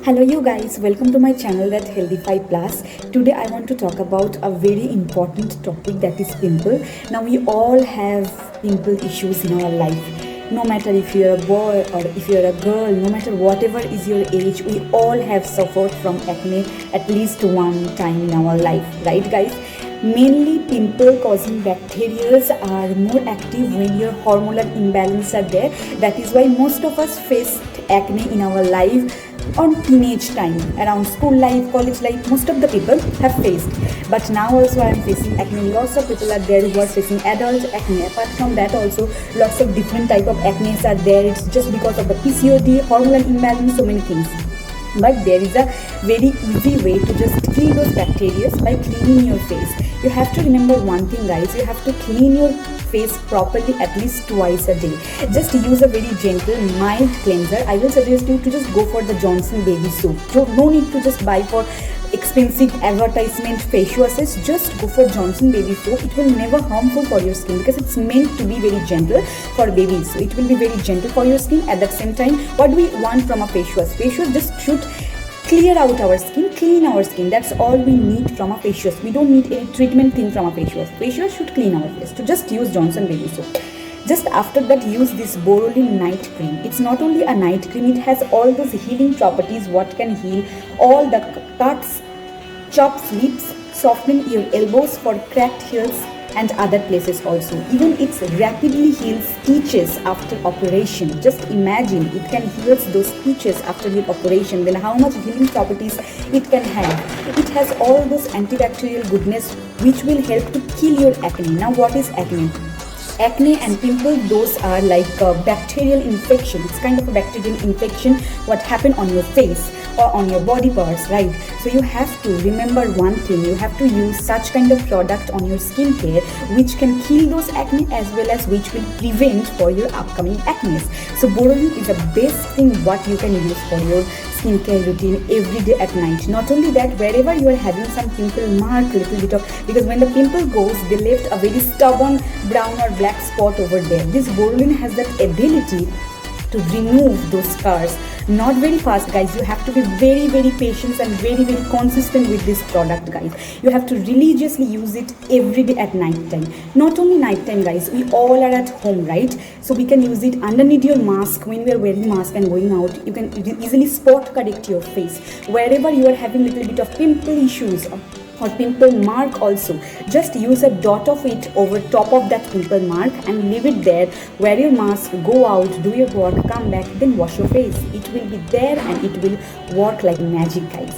Hello you guys, welcome to my channel that Healthify Plus. Today I want to talk about a very important topic, that is pimple. Now we all have pimple issues in our life. No matter if you're a boy or if you're a girl, no matter whatever is your age, we all have suffered from acne at least one time in our life, right guys? Mainly pimple causing bacteria are more active when your hormonal imbalance are there. That is why most of us faced acne in our life on teenage time, around school life, college life. Most of the people have faced, but now also I am facing acne. Lots of people are there who are facing adult acne. Apart from that also, lots of different type of acne are there. It's just because of the PCOD, hormonal imbalance, so many things. But there is a very easy way to just kill those bacteria by cleaning your face. You have to remember one thing guys, you have to clean your face properly at least twice a day. Just use a very gentle mild cleanser. I will suggest you to just go for the Johnson baby soap. No need to just buy for expensive advertisement face washes. Just go for Johnson baby soap. It will never harmful for your skin because it's meant to be very gentle for babies, so it will be very gentle for your skin. At the same time, what do we want from a face wash? Face wash just should clear out our skin, clean our skin. That's all we need from a face wash. We don't need any treatment thing from a face wash. Face wash should clean our face. So just use Johnson baby soap. Just after that, use this Borolin night cream. It's not only a night cream, it has all those healing properties what can heal all the cuts, chopped lips, soften your elbows for cracked heels and other places also. Even it rapidly heals stitches after operation. Just imagine, it can heal those stitches after the operation. Then how much healing properties it can have. It has all those antibacterial goodness which will help to kill your acne. Now what is acne? Acne and pimple, those are like a bacterial infection. It's kind of a bacterial infection what happened on your face or on your body parts, right? So you have to remember one thing, you have to use such kind of product on your skincare which can kill those acne as well as which will prevent for your upcoming acne. So Borolin is the best thing what you can use for your skincare routine every day at night. Not only that, wherever you are having some pimple mark, little bit of, because when the pimple goes, they left a very stubborn brown or black spot over there. This Borolin has that ability to remove those scars. Not very fast guys, you have to be very patient and very consistent with this product guys. You have to religiously use it every day at night time. Not only night time guys, we all are at home, right? So we can use it underneath your mask. When we are wearing mask and going out, you can easily spot correct your face. Wherever you are having little bit of pimple issues or pimple mark also, just use a dot of it over top of that pimple mark and leave it there. Wear your mask, go out, do your work, come back, then wash your face. It will be there and it will work like magic guys.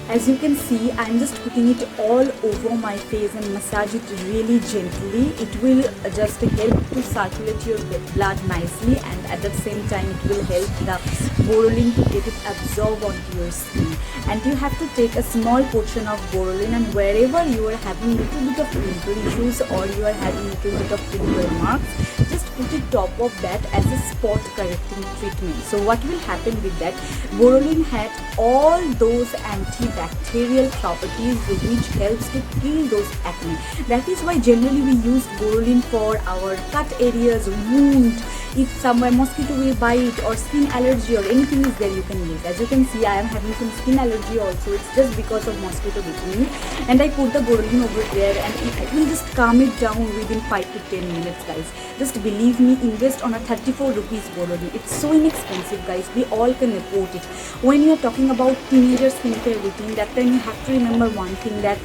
As you can see, I'm just putting it all over my face and massage it really gently. It will just help to circulate your blood nicely, and at the same time it will help the Borolin to get it absorbed onto your skin. And you have to take a small portion of Borolin, and wherever you are having little bit of pimple issues or you are having little bit of pimple marks, just put it top of that as a spot correcting treatment. So what will happen with that? Borolin had all those antibacterial properties which helps to kill those acne. That is why generally we use Borolin for our cut areas, wound, if somewhere mosquito will bite or skin allergy or anything is there, you can use. As you can see, I am having some skin allergy also. It's just because of mosquito biting me, and I put the Borolin over there and it will just calm it down within 5 to 10 minutes guys. Just believe me, invest on a 34 rupees Borolin. It's so inexpensive guys, we all can afford it. When you are talking about teenager skincare routine, that time you have to remember one thing, that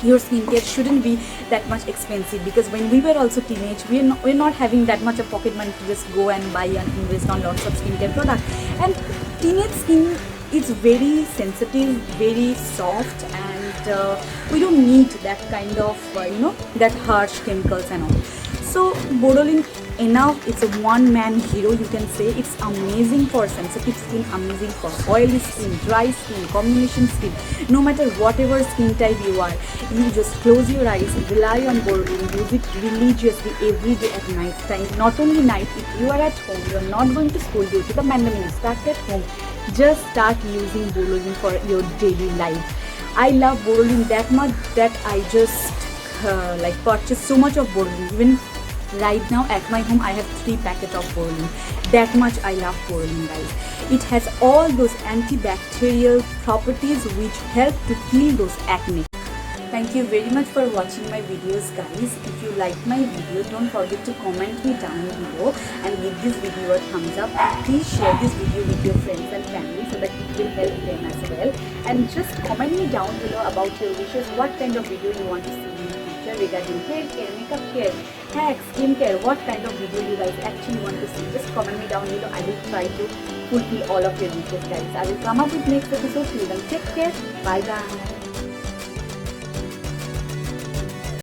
your skincare shouldn't be that much expensive, because when we were also teenage, we're not having that much of pocket money to just go and buy and invest on lots of skincare products. And teenage skin is very sensitive, very soft, and we don't need that kind of that harsh chemicals and all. So Borolin enough, it's a one-man hero, you can say. It's amazing for sensitive skin, amazing for oily skin, dry skin, combination skin. No matter whatever skin type you are, you just close your eyes, rely on Borolin, use it religiously every day at night time. Not only night, if you are at home, you are not going to school due to the pandemic, start at home, just start using Borolin for your daily life. I love Borolin that much that I just purchased so much of Borolin. Even right now at my home I have 3 packets of Borolin. That much I love Borolin guys. It has all those antibacterial properties which help to kill those acne. Thank you very much for watching my videos, guys. If you like my video, don't forget to comment me down below and give this video a thumbs up, and please share this video with your friends and family so that it will help them as well. And just comment me down below about your wishes, what kind of video you want to see in the future regarding hair care, makeup care, hacks, skin care, what kind of video you guys actually want to see. Just comment me down below. I will try to fulfill all of your wishes, guys. I will come up with next episode. Till then, take care. Bye bye.